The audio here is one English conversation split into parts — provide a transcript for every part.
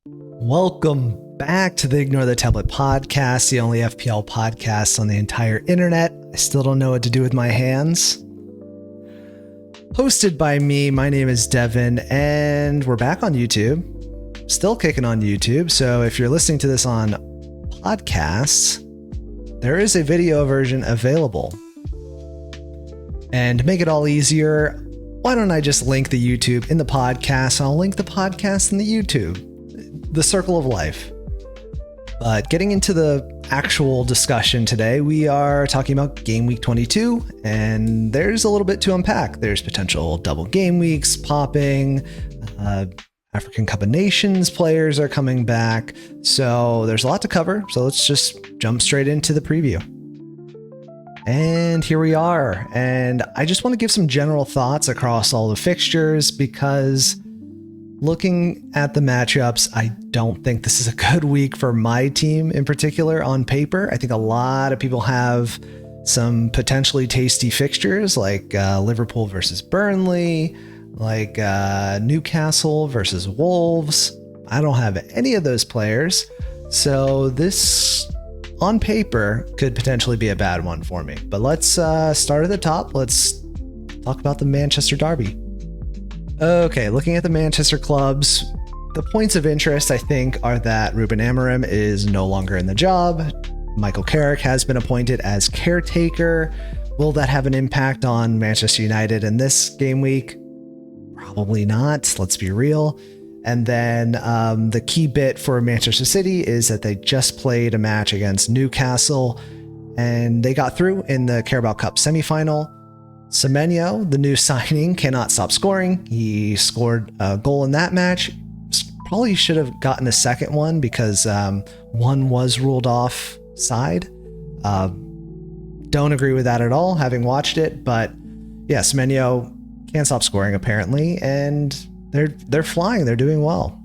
Welcome back to the Ignore the Tablet podcast, the only FPL podcast on the entire internet. I still don't know what to do with my hands. Hosted by me, my name is Devin, and we're back on YouTube. Still kicking on YouTube, so if you're listening to this on podcasts, there is a video version available. And to make it all easier, why don't I just link the YouTube in the podcast? I'll link the podcast in the YouTube. The circle of life. But getting into the actual discussion today, we are talking about Gameweek 22, and there's a little bit to unpack. There's potential double game weeks popping. African Cup of Nations players are coming back. So there's a lot to cover. So let's just jump straight into the preview. And here we are. And I just want to give some general thoughts across all the fixtures because looking at the matchups, I don't think this is a good week for my team in particular on paper. I think a lot of people have some potentially tasty fixtures like Liverpool versus Burnley, like Newcastle versus Wolves. I don't have any of those players. So this on paper could potentially be a bad one for me. But let's start at the top. Let's talk about the Manchester Derby. Okay, looking at the Manchester clubs, the points of interest, I think, are that Ruben Amorim is no longer in the job. Michael Carrick has been appointed as caretaker. Will that have an impact on Manchester United in this game week? Probably not, let's be real. And then the key bit for Manchester City is that they just played a match against Newcastle, and they got through in the Carabao Cup semifinal. Semenyo, the new signing, cannot stop scoring. He scored a goal in that match. Probably should have gotten a second one because one was ruled offside. Don't agree with that at all, having watched it. But yeah, Semenyo can't stop scoring apparently, and they're flying. They're doing well.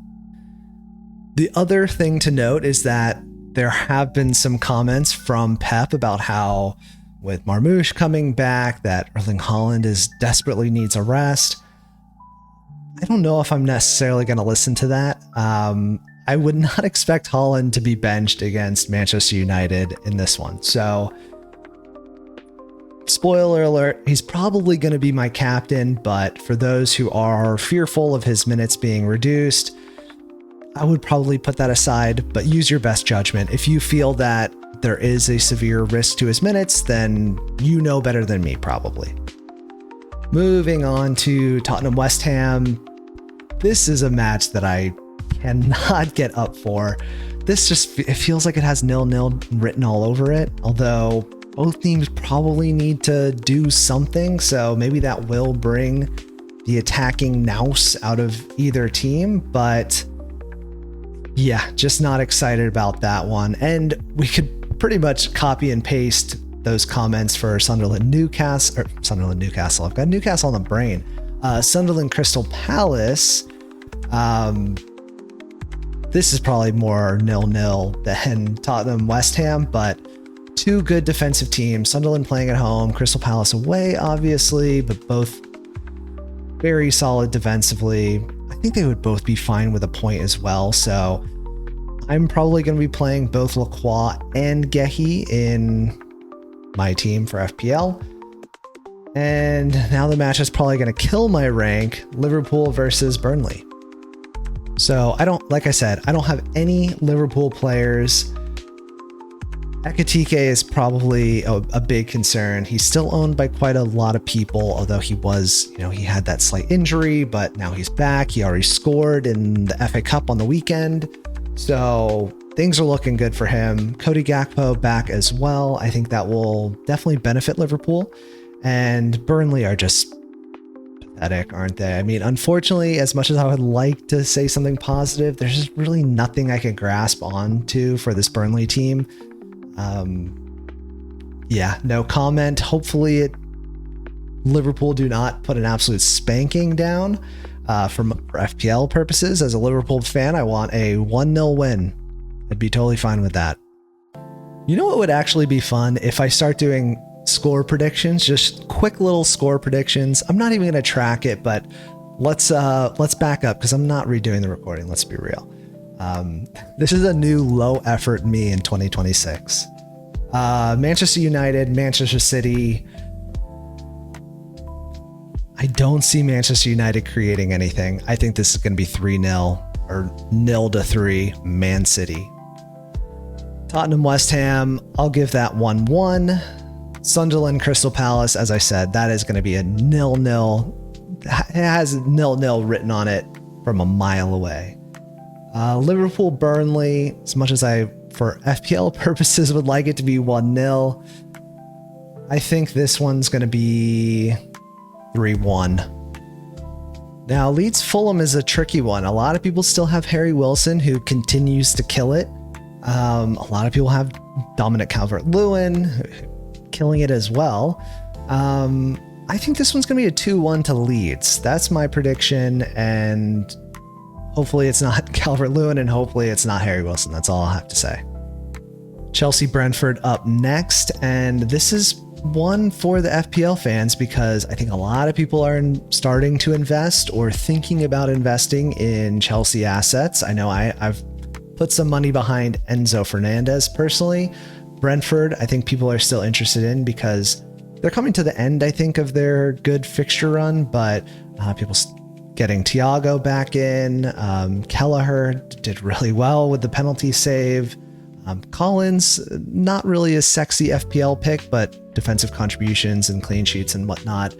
The other thing to note is that there have been some comments from Pep about how with Marmoush coming back, that Erling Haaland desperately needs a rest. I don't know if I'm necessarily going to listen to that. I would not expect Haaland to be benched against Manchester United in this one. So, spoiler alert, he's probably going to be my captain, but for those who are fearful of his minutes being reduced, I would probably put that aside, but use your best judgment. If you feel that there is a severe risk to his minutes, then you know better than me, probably. Moving on to Tottenham West Ham. This is a match that I cannot get up for. This just, it feels like it has 0-0 written all over it, although both teams probably need to do something, so maybe that will bring the attacking nous out of either team, but yeah, just not excited about that one. And we could pretty much copy and paste those comments for Sunderland Newcastle. I've got Newcastle on the brain. Sunderland Crystal Palace. This is probably more 0-0 than Tottenham West Ham, but two good defensive teams. Sunderland playing at home, Crystal Palace away, obviously, but both very solid defensively. I think they would both be fine with a point as well. So I'm probably going to be playing both Lacroix and Gehi in my team for FPL. And now the match is probably going to kill my rank, Liverpool versus Burnley. So like I said, I don't have any Liverpool players. Ekitike is probably a big concern. He's still owned by quite a lot of people, although he had that slight injury, but now he's back. He already scored in the FA Cup on the weekend. So things are looking good for him. Cody Gakpo back as well. I think that will definitely benefit Liverpool. And Burnley are just pathetic, aren't they? I mean, unfortunately, as much as I would like to say something positive, there's just really nothing I can grasp onto for this Burnley team. Yeah, no comment. Hopefully Liverpool do not put an absolute spanking down. For FPL purposes, as a Liverpool fan, I want a 1-0 win. I'd be totally fine with that. You know what would actually be fun? If I start doing score predictions, just quick little score predictions. I'm not even going to track it, but let's back up because I'm not redoing the recording. Let's be real. This is a new low effort me in 2026. Manchester United, Manchester City. I don't see Manchester United creating anything. I think this is going to be 3-0 or 0-3 Man City. Tottenham, West Ham, I'll give that 1-1. Sunderland, Crystal Palace, as I said, that is going to be a 0-0. It has 0-0 written on it from a mile away. Liverpool, Burnley, as much as I, for FPL purposes, would like it to be 1-0, I think this one's going to be 3-1. Now, Leeds Fulham is a tricky one. A lot of people still have Harry Wilson, who continues to kill it. A lot of people have Dominic Calvert-Lewin, killing it as well. I think this one's going to be a 2-1 to Leeds. That's my prediction, and hopefully it's not Calvert-Lewin, and hopefully it's not Harry Wilson. That's all I'll have to say. Chelsea-Brentford up next, and this is one for the FPL fans because I think a lot of people are starting to invest or thinking about investing in Chelsea assets. I know I've put some money behind Enzo Fernandez personally. Brentford, I think people are still interested in because they're coming to the end, I think, of their good fixture run, but people getting Thiago back in. Kelleher did really well with the penalty save. Collins, not really a sexy FPL pick, but defensive contributions and clean sheets and whatnot,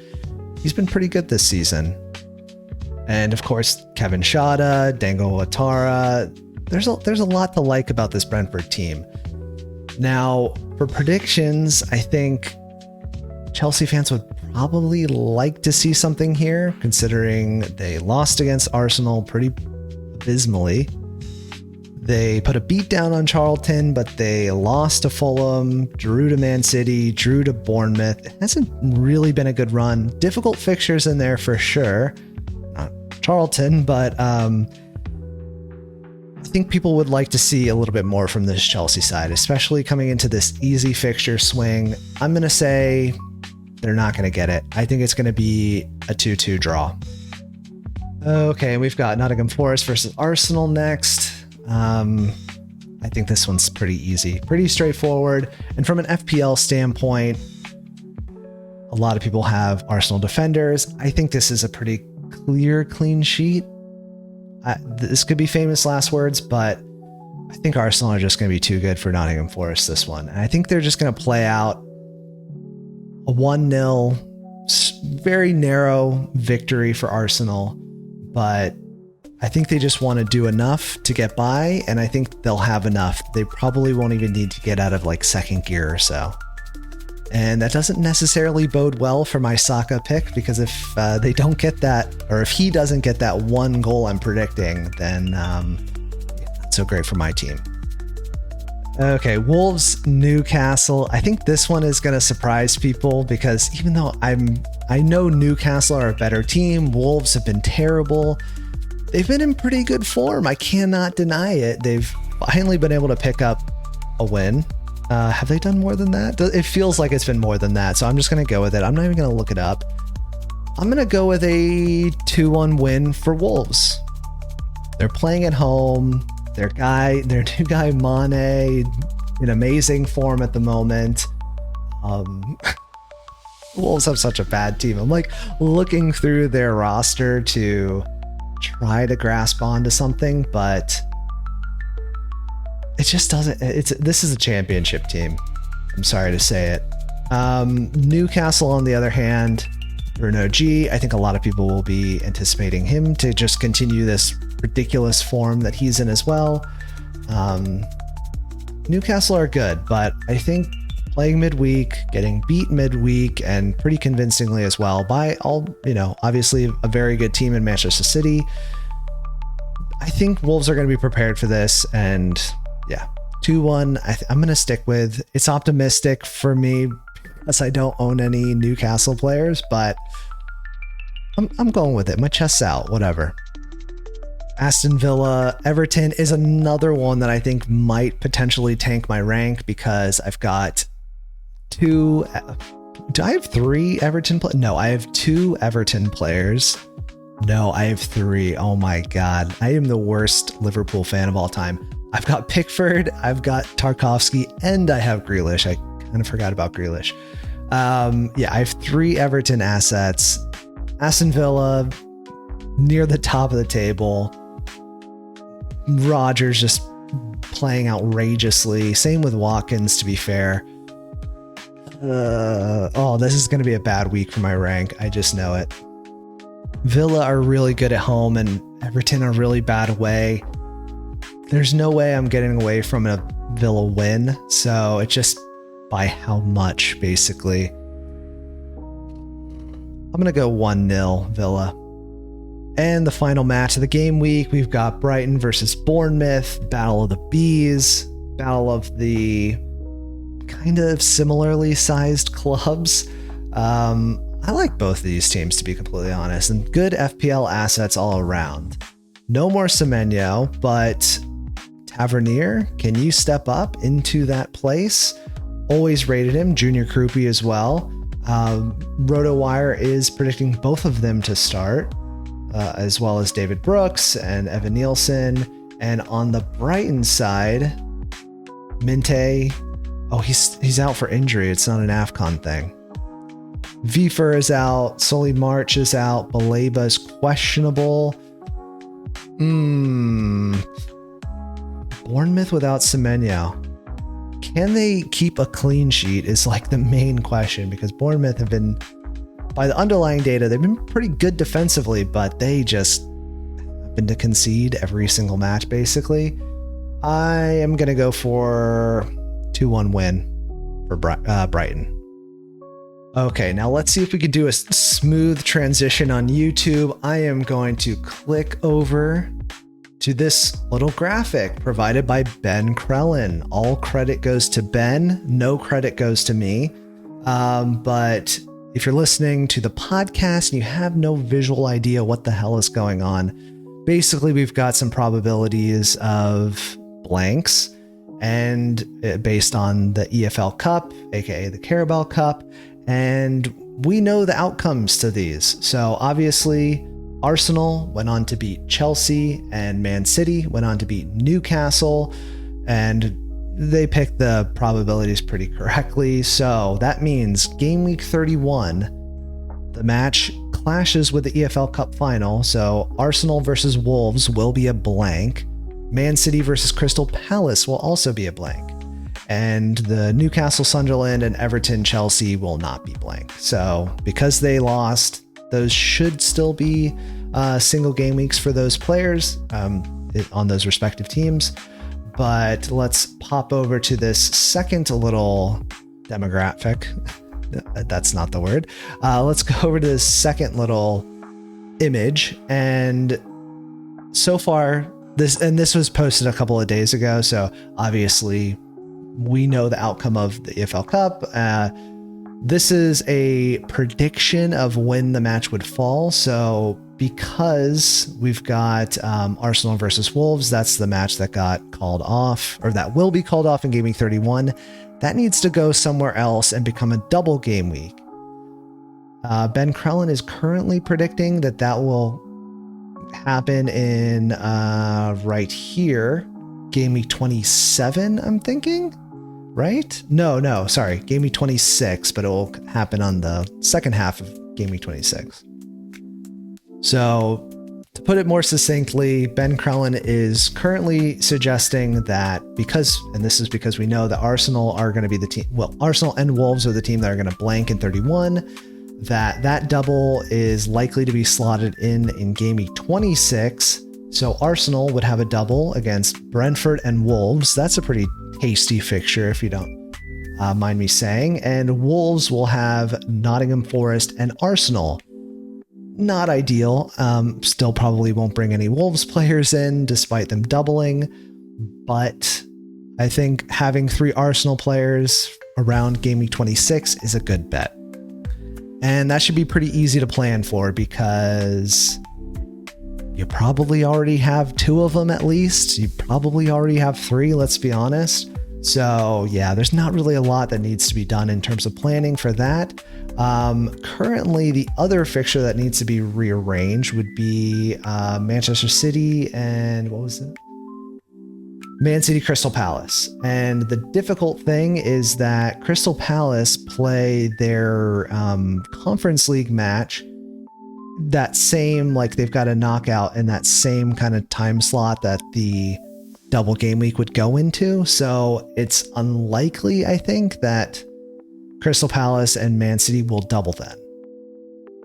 he's been pretty good this season. And of course, Kevin Shada, Dango Ouattara. There's a lot to like about this Brentford team. Now, for predictions, I think Chelsea fans would probably like to see something here, considering they lost against Arsenal pretty abysmally. They put a beat down on Charlton, but they lost to Fulham, drew to Man City, drew to Bournemouth. It hasn't really been a good run. Difficult fixtures in there for sure. Not Charlton, but I think people would like to see a little bit more from this Chelsea side, especially coming into this easy fixture swing. I'm going to say they're not going to get it. I think it's going to be a 2-2 draw. Okay, we've got Nottingham Forest versus Arsenal next. I think this one's pretty easy, pretty straightforward. And from an FPL standpoint, a lot of people have Arsenal defenders. I think this is a pretty clear clean sheet. This could be famous last words, but I think Arsenal are just going to be too good for Nottingham Forest this one. And I think they're just going to play out a 1-0, very narrow victory for Arsenal, but I think they just want to do enough to get by, and I think they'll have enough. They probably won't even need to get out of like second gear or so. And that doesn't necessarily bode well for my Saka pick, because if they don't get that, or if he doesn't get that one goal I'm predicting, then not so great for my team. Okay, Wolves, Newcastle. I think this one is going to surprise people because even though I know Newcastle are a better team, Wolves have been terrible. They've been in pretty good form. I cannot deny it. They've finally been able to pick up a win. Have they done more than that? It feels like it's been more than that, so I'm just going to go with it. I'm not even going to look it up. I'm going to go with a 2-1 win for Wolves. They're playing at home. Their new guy, Mane, in amazing form at the moment. Wolves have such a bad team. I'm like looking through their roster to try to grasp onto something, but it just doesn't. This is a championship team. I'm sorry to say it. Newcastle, on the other hand, Bruno G, I think a lot of people will be anticipating him to just continue this ridiculous form that he's in as well. Newcastle are good, but I think playing midweek, getting beat midweek, and pretty convincingly as well by obviously a very good team in Manchester City. I think Wolves are going to be prepared for this, and yeah, 2-1. I'm going to stick with. It's optimistic for me, as I don't own any Newcastle players, but I'm going with it. My chest's out, whatever. Aston Villa, Everton is another one that I think might potentially tank my rank because I've got two. Do I have three Everton players? No, I have two Everton players. No, I have 3. Oh my God. I am the worst Liverpool fan of all time. I've got Pickford, I've got Tarkowski, and I have Grealish. I kind of forgot about Grealish. I have 3 Everton assets. Aston Villa, near the top of the table. Rodgers just playing outrageously. Same with Watkins, to be fair. This is going to be a bad week for my rank. I just know it. Villa are really good at home, and Everton are really bad away. There's no way I'm getting away from a Villa win, so it's just by how much, basically. I'm going to go 1-0 Villa. And the final match of the game week, we've got Brighton versus Bournemouth, Battle of the Bees, Battle of the kind of similarly sized clubs. I like both of these teams, to be completely honest, and good FPL assets all around. No more Semenyo, but Tavernier, can you step up into that place? Always rated him. Junior Krupi as well. RotoWire is predicting both of them to start, as well as David Brooks and Evan Nielsen. And on the Brighton side, Minte, he's out for injury. It's not an AFCON thing. Vifer is out. Solly March is out. Baleba is questionable. Bournemouth without Semenyo. Can they keep a clean sheet is like the main question, because Bournemouth have been, by the underlying data, they've been pretty good defensively, but they just happen to concede every single match, basically. I am going to go for 2-1 win for Brighton. Okay, now let's see if we can do a smooth transition on YouTube. I am going to click over to this little graphic provided by Ben Krellin. All credit goes to Ben, no credit goes to me. But if you're listening to the podcast and you have no visual idea what the hell is going on, basically we've got some probabilities of blanks, and based on the EFL Cup, aka the Carabao Cup, and we know the outcomes to these. So obviously Arsenal went on to beat Chelsea, and Man City went on to beat Newcastle, and they picked the probabilities pretty correctly. So that means game week 31, the match clashes with the EFL Cup final. So Arsenal versus Wolves will be a blank. Man City versus Crystal Palace will also be a blank. And the Newcastle, Sunderland, and Everton, Chelsea will not be blank. So because they lost, those should still be single game weeks for those players on those respective teams. But let's pop over to this second little demographic. That's not the word. Let's go over to this second little image. And so far, this was posted a couple of days ago. So obviously we know the outcome of the EFL Cup. This is a prediction of when the match would fall. So because we've got Arsenal versus Wolves, that's the match that got called off, or that will be called off in Game Week 31. That needs to go somewhere else and become a double game week. Ben Krellin is currently predicting that will happen in right here, Game Week 27, I'm thinking. Right? No, sorry. Game Week 26, but it will happen on the second half of Game Week 26. So, to put it more succinctly, Ben Krellin is currently suggesting that because we know that Arsenal are going to be the team, Arsenal and Wolves are the team that are going to blank in 31, that double is likely to be slotted in Game Week 26. So Arsenal would have a double against Brentford and Wolves. That's a pretty tasty fixture, if you don't mind me saying. And Wolves will have Nottingham Forest and Arsenal. Not ideal. Still probably won't bring any Wolves players in, despite them doubling. But I think having 3 Arsenal players around Game Week 26 is a good bet. And that should be pretty easy to plan for, because you probably already have 2 of them at least. You probably already have 3, let's be honest. So yeah, there's not really a lot that needs to be done in terms of planning for that. Currently, the other fixture that needs to be rearranged would be Manchester City and what was it? Man City Crystal Palace. And the difficult thing is that Crystal Palace play their Conference League match that same, like they've got a knockout in that same kind of time slot that the double game week would go into. So it's unlikely, I think, that Crystal Palace and Man City will double then.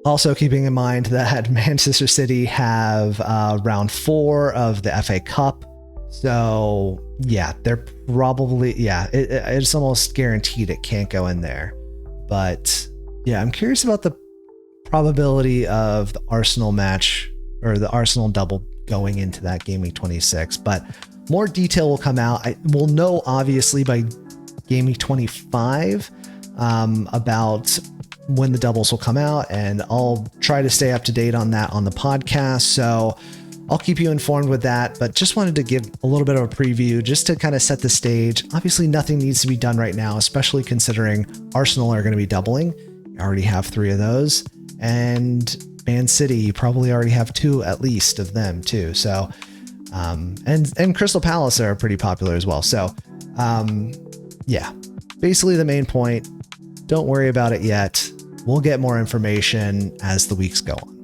Also keeping in mind that Manchester City have round 4 of the FA Cup. So yeah, they're probably, it's almost guaranteed it can't go in there. But yeah, I'm curious about the probability of the Arsenal match or the Arsenal double going into that game week 26. But more detail will come out. We'll know obviously by game week 25 about when the doubles will come out, and I'll try to stay up to date on that on the podcast. So I'll keep you informed with that, but just wanted to give a little bit of a preview just to kind of set the stage. Obviously, nothing needs to be done right now, especially considering Arsenal are going to be doubling. You already have 3 of those, and Man City, you probably already have 2 at least of them too. So, and Crystal Palace are pretty popular as well. So, yeah, basically the main point, don't worry about it yet. We'll get more information as the weeks go on.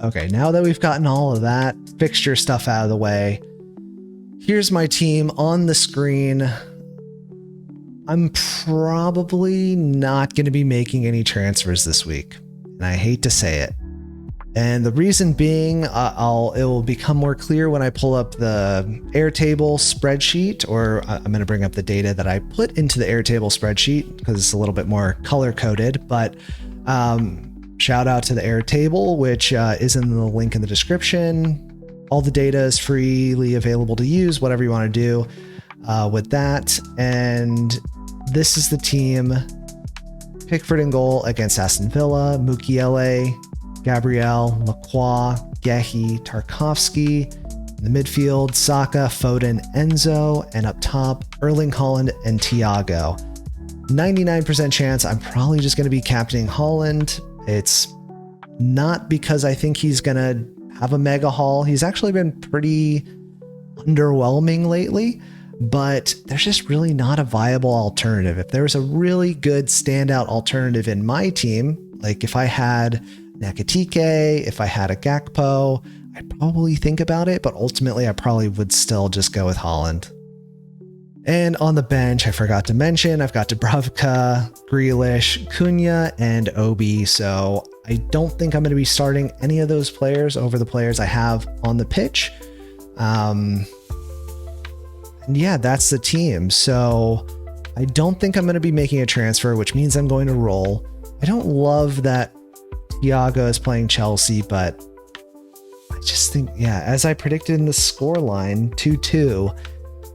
Okay, now that we've gotten all of that fixture stuff out of the way, here's my team on the screen. I'm probably not going to be making any transfers this week, and I hate to say it. And the reason being, it will become more clear when I pull up the Airtable spreadsheet, or I'm going to bring up the data that I put into the Airtable spreadsheet because it's a little bit more color coded. But shout out to the Airtable, which is in the link in the description. All the data is freely available to use, whatever you want to do with that. And this is the team: Pickford in goal against Aston Villa, Mukiele, Gabriel, Lacroix, Gehi, Tarkovsky. In the midfield, Saka, Foden, Enzo, and up top, Erling Haaland and Thiago. 99% chance I'm probably just going to be captaining Haaland. It's not because I think he's going to have a mega haul. He's actually been pretty underwhelming lately, but there's just really not a viable alternative. If there was a really good standout alternative in my team, like if I had Nakatike, if I had a Gakpo, I'd probably think about it, but ultimately I probably would still just go with Haaland. And on the bench, I forgot to mention, I've got Dubravka, Grealish, Cunha, and Obi. So I don't think I'm going to be starting any of those players over the players I have on the pitch. And yeah, that's the team. So I don't think I'm going to be making a transfer, which means I'm going to roll. I don't love that Thiago is playing Chelsea, but I just think, yeah, as I predicted in the scoreline, 2-2,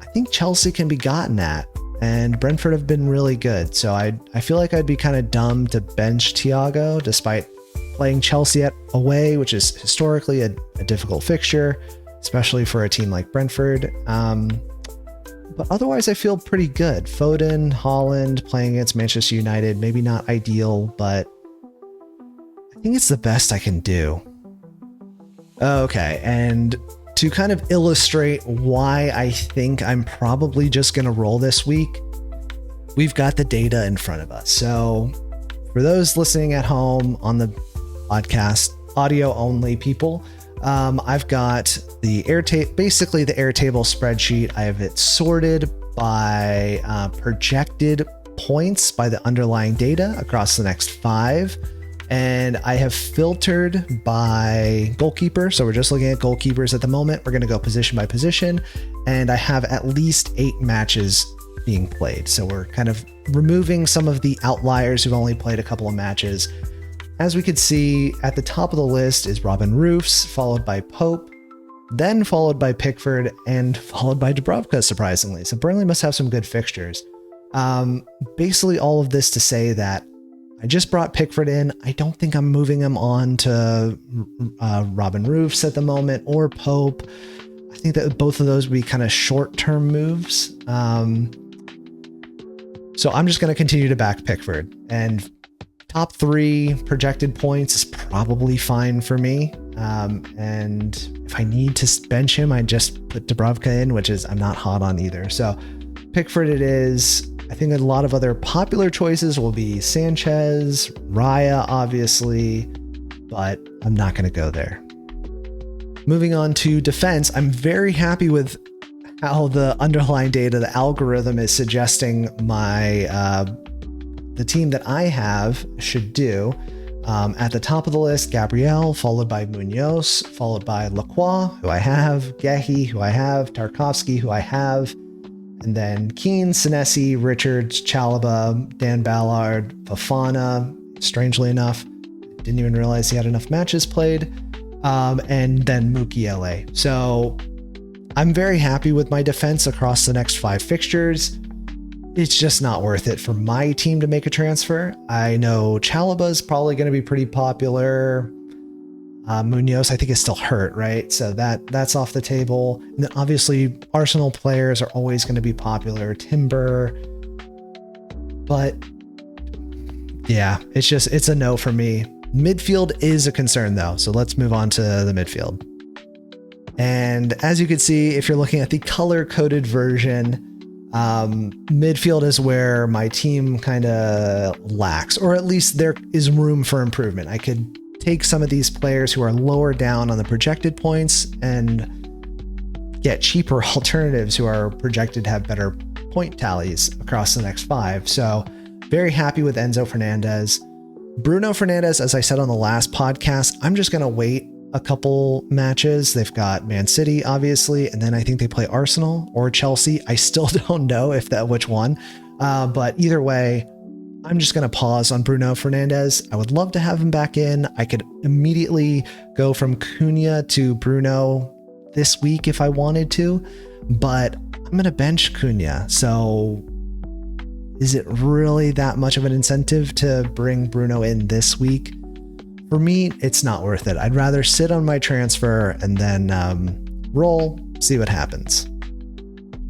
I think Chelsea can be gotten at, and Brentford have been really good. So I feel like I'd be kind of dumb to bench Thiago despite playing Chelsea away, which is historically a difficult fixture, especially for a team like Brentford. But otherwise, I feel pretty good. Foden, Haaland playing against Manchester United, maybe not ideal, but I think it's the best I can do. Okay, and to kind of illustrate why I think I'm probably just going to roll this week, we've got the data in front of us. So for those listening at home on the podcast, audio only people, I've got the basically the Airtable spreadsheet. I have it sorted by projected points by the underlying data across the next 5. And I have filtered by goalkeeper. So we're just looking at goalkeepers at the moment. We're going to go position by position. And I have at least 8 matches being played. So we're kind of removing some of the outliers who've only played a couple of matches. As we could see, at the top of the list is Robin Roofs, followed by Pope, then followed by Pickford, and followed by Dubravka, surprisingly. So Burnley must have some good fixtures. Basically all of this to say that I just brought Pickford in. I don't think I'm moving him on to Robin Roofs at the moment, or Pope. I think that both of those would be kind of short-term moves. So I'm just going to continue to back Pickford. And top 3 projected points is probably fine for me. And if I need to bench him, I just put Dubravka in, which is I'm not hot on either. So Pickford it is. I think a lot of other popular choices will be Sanchez, Raya, obviously, but I'm not going to go there. Moving on to defense, I'm very happy with how the underlying data, the algorithm is suggesting the team that I have should do. At the top of the list, Gabriel, followed by Munoz, followed by Lacroix, who I have, Gehi, who I have, Tarkovsky, who I have, and then Keane, Senesi, Richards, Chalobah, Dan Ballard, Fofana, strangely enough, didn't even realize he had enough matches played, and then Mukiele. So I'm very happy with my defense across the next 5 fixtures. It's just not worth it for my team to make a transfer. I know Chalobah is probably going to be pretty popular. Munoz, I think, is still hurt, right? So that's off the table. And then obviously, Arsenal players are always going to be popular. Timber. But yeah, it's a no for me. Midfield is a concern, though. So let's move on to the midfield. And as you can see, if you're looking at the color-coded version, midfield is where my team kind of lacks, or at least there is room for improvement. I could take some of these players who are lower down on the projected points and get cheaper alternatives who are projected to have better point tallies across the next 5. So very happy with Enzo Fernandez. Bruno Fernandes, as I said on the last podcast, I'm just going to wait a couple matches. They've got Man City, obviously, and then I think they play Arsenal or Chelsea. I still don't know which one, but either way, I'm just going to pause on Bruno Fernandes. I would love to have him back in. I could immediately go from Cunha to Bruno this week if I wanted to, but I'm going to bench Cunha. So is it really that much of an incentive to bring Bruno in this week? For me, it's not worth it. I'd rather sit on my transfer and then roll, see what happens.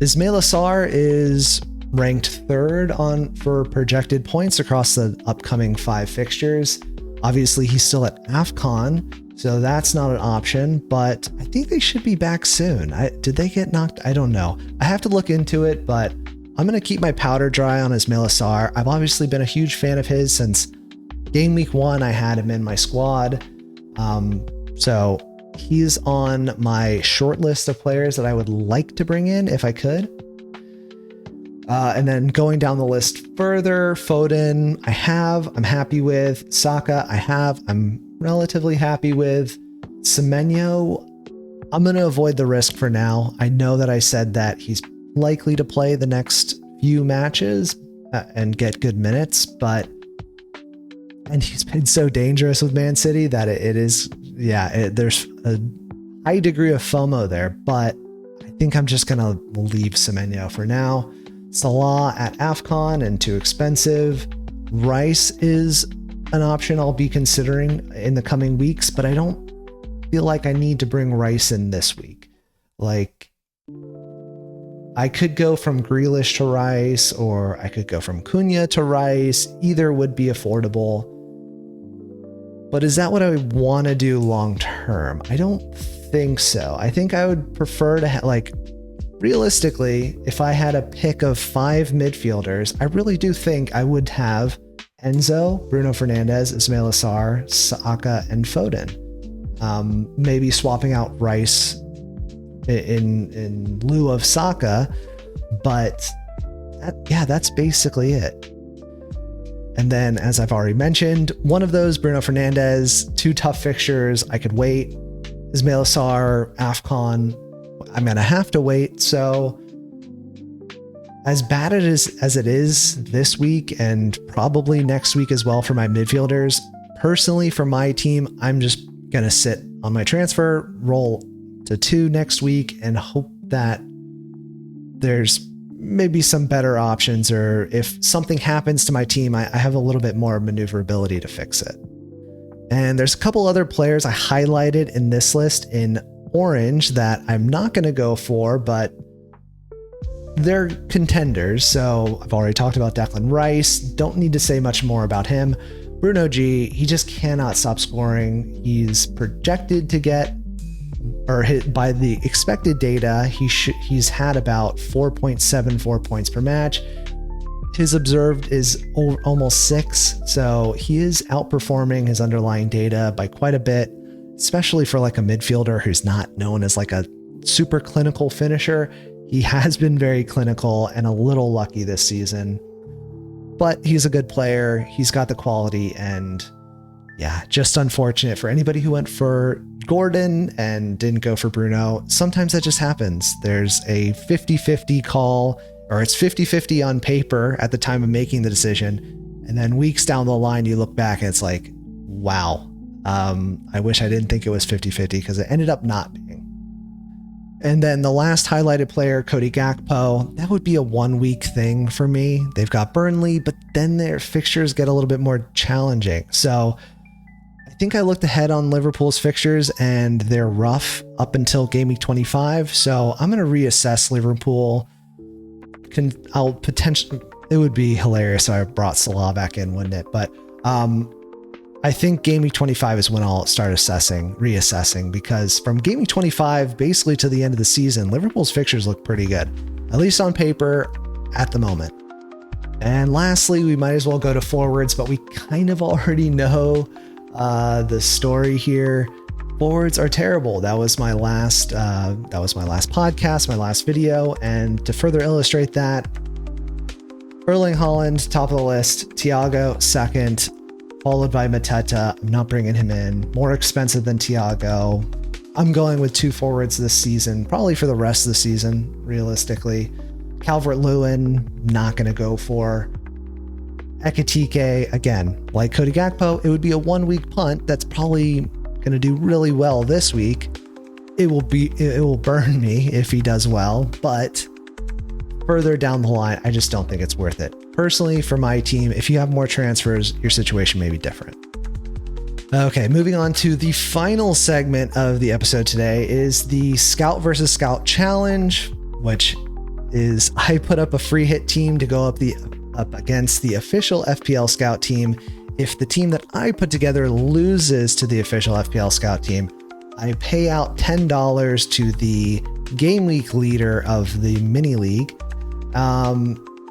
Ismail Assar is ranked 3rd for projected points across the upcoming 5 fixtures. Obviously, he's still at AFCON, so that's not an option, but I think they should be back soon. Did they get knocked? I don't know. I have to look into it, but I'm going to keep my powder dry on Ismail Assar. I've obviously been a huge fan of his since Gameweek 1. I had him in my squad. So he's on my short list of players that I would like to bring in if I could. And then going down the list further, Foden, I'm happy with. Saka, I'm relatively happy with. Semenyo, I'm going to avoid the risk for now. I know that I said that he's likely to play the next few matches and get good minutes, and he's been so dangerous with Man City that there's a high degree of FOMO there, but I think I'm just going to leave Semenyo for now. Salah at AFCON and too expensive. Rice is an option I'll be considering in the coming weeks, but I don't feel like I need to bring Rice in this week. Like, I could go from Grealish to Rice, or I could go from Cunha to Rice. Either would be affordable. But is that what I want to do long term? I don't think so. I think I would prefer to realistically, if I had a pick of 5 midfielders, I really do think I would have Enzo, Bruno Fernandes, Ismail Assar, Saka, and Foden. Maybe swapping out Rice in lieu of Saka, but that's basically it. And then, as I've already mentioned, one of those, Bruno Fernandes, 2 tough fixtures, I could wait. Ismail Assar, AFCON, I'm going to have to wait. So as bad as it is this week and probably next week as well for my midfielders, personally for my team, I'm just going to sit on my transfer, roll to 2 next week, and hope that there's maybe some better options, or if something happens to my team, I have a little bit more maneuverability to fix it. And there's a couple other players I highlighted in this list in orange that I'm not going to go for, but they're contenders. So I've already talked about Declan Rice. Don't need to say much more about him. Bruno G, he just cannot stop scoring. He's projected to get, or hit by the expected data, he's had about 4.74 points per match. His observed is almost 6, so he is outperforming his underlying data by quite a bit, especially for like a midfielder who's not known as like a super clinical finisher. He has been very clinical and a little lucky this season, but he's a good player. He's got the quality, and yeah, just unfortunate for anybody who went for Gordon and didn't go for Bruno. Sometimes that just happens. There's a 50-50 call, or it's 50-50 on paper at the time of making the decision. And then weeks down the line, you look back and it's like, wow, I wish I didn't think it was 50-50 because it ended up not being. And then the last highlighted player, Cody Gakpo, that would be a 1 week thing for me. They've got Burnley, but then their fixtures get a little bit more challenging. So I think I looked ahead on Liverpool's fixtures and they're rough up until Gameweek 25. So I'm going to reassess Liverpool. I'll potentially, it would be hilarious if I brought Salah back in, wouldn't it? But I think Gameweek 25 is when I'll start reassessing, because from Gameweek 25 basically to the end of the season, Liverpool's fixtures look pretty good, at least on paper at the moment. And lastly, we might as well go to forwards, but we kind of already know the story here. Forwards are terrible. That was my last podcast, my last video. And to further illustrate that, Erling Haaland, top of the list, Thiago, second, followed by Mateta. I'm not bringing him in. More expensive than Thiago. I'm going with 2 forwards this season, probably for the rest of the season, realistically. Calvert-Lewin, not going to go for. Ekitike, again, like Cody Gakpo, it would be a 1 week punt that's probably going to do really well this week. It will burn me if he does well, but further down the line, I just don't think it's worth it. Personally, for my team, if you have more transfers, your situation may be different. Okay, moving on to the final segment of the episode today is the Scout versus Scout Challenge, which is I put up a free hit team to go up against the official FPL Scout team. If the team that I put together loses to the official FPL Scout team, I pay out $10 to the Gameweek leader of the mini league.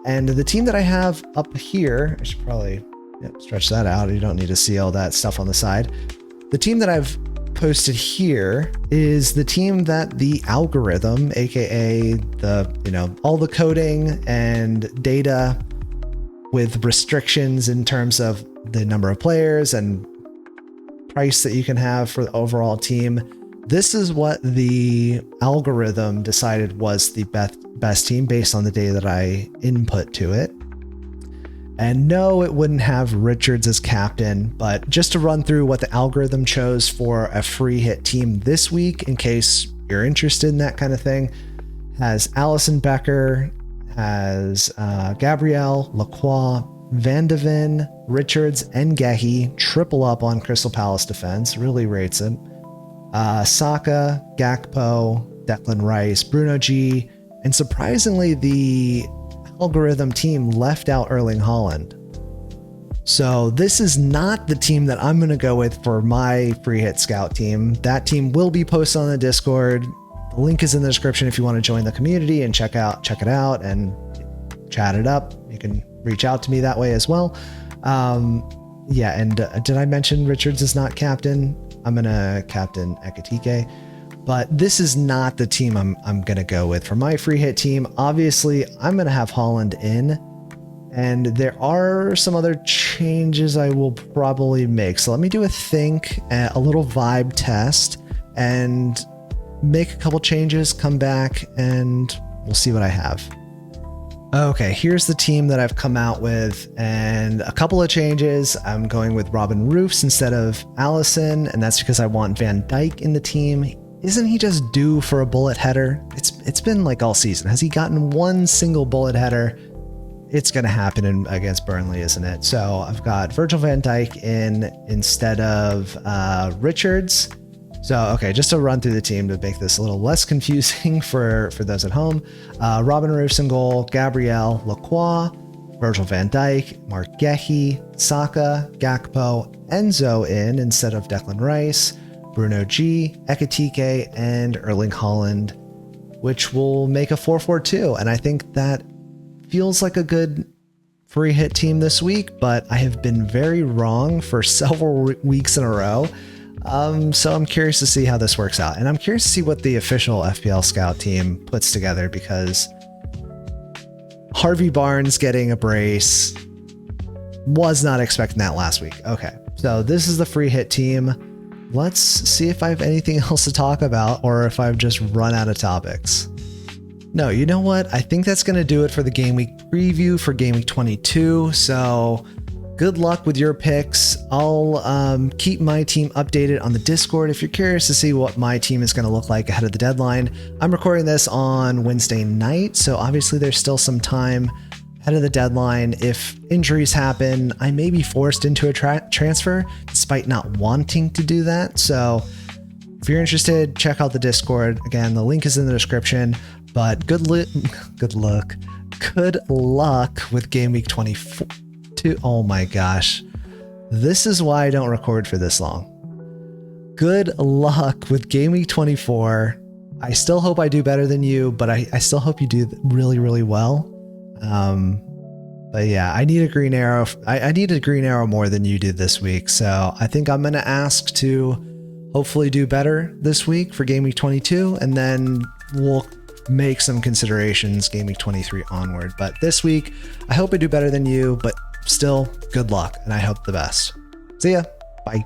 And the team that I have up here, I should probably stretch that out. You don't need to see all that stuff on the side. The team that I've posted here is the team that the algorithm, aka all the coding and data with restrictions in terms of the number of players and price that you can have for the overall team. This is what the algorithm decided was the best team based on the data that I input to it. And no, it wouldn't have Richards as captain, but just to run through what the algorithm chose for a free hit team this week, in case you're interested in that kind of thing, has Allison Becker, has Gabriel, Lacroix, Van de Ven, Richards, and Gehi triple up on Crystal Palace defense, really rates him. Saka, Gakpo, Declan Rice, Bruno G, and surprisingly, the algorithm team left out Erling Haaland. So this is not the team that I'm going to go with for my free hit scout team. That team will be posted on the Discord. The link is in the description if you want to join the community and check it out and chat it up. You can reach out to me that way as well. Did I mention Richards is not captain? I'm going to captain Ekitike, but this is not the team I'm going to go with for my free hit team. Obviously, I'm going to have Haaland in, and there are some other changes I will probably make. So let me do a little vibe test and make a couple changes, come back, and we'll see what I have. Okay, here's the team that I've come out with, and a couple of changes. I'm going with Robin Roofs instead of Allison, and that's because I want Van Dijk in the team. Isn't he just due for a bullet header? It's been like all season. Has he gotten one single bullet header? It's going to happen against Burnley, isn't it? So I've got Virgil van Dijk in instead of Richards. So, okay, just to run through the team to make this a little less confusing for those at home. Robin Roofs in goal, Gabriel, Lacroix, Virgil van Dijk, Mark Gehi, Saka, Gakpo, Enzo in instead of Declan Rice, Bruno G, Ekitike, and Erling Haaland, which will make a 4-4-2. And I think that feels like a good free hit team this week, but I have been very wrong for several weeks in a row. So I'm curious to see how this works out. And I'm curious to see what the official FPL Scout team puts together, because Harvey Barnes getting a brace, was not expecting that last week. Okay, so this is the free hit team. Let's see if I have anything else to talk about or if I've just run out of topics. No, you know what? I think that's going to do it for the Game Week preview for Game Week 22. So good luck with your picks. I'll keep my team updated on the Discord if you're curious to see what my team is going to look like ahead of the deadline. I'm recording this on Wednesday night, so obviously there's still some time ahead of the deadline. If injuries happen, I may be forced into a transfer despite not wanting to do that. So if you're interested, check out the Discord. Again, the link is in the description. But good luck with Game Week 22. Oh my gosh. This is why I don't record for this long. Good luck with Game Week 24. I still hope I do better than you, but I still hope you do really, really well. But yeah, I need a green arrow. I need a green arrow more than you did this week. So I think I'm going to ask to hopefully do better this week for Game Week 22, and then we'll make some considerations Game Week 23 onward. But this week, I hope I do better than you, but still good luck, and I hope the best. See ya. Bye.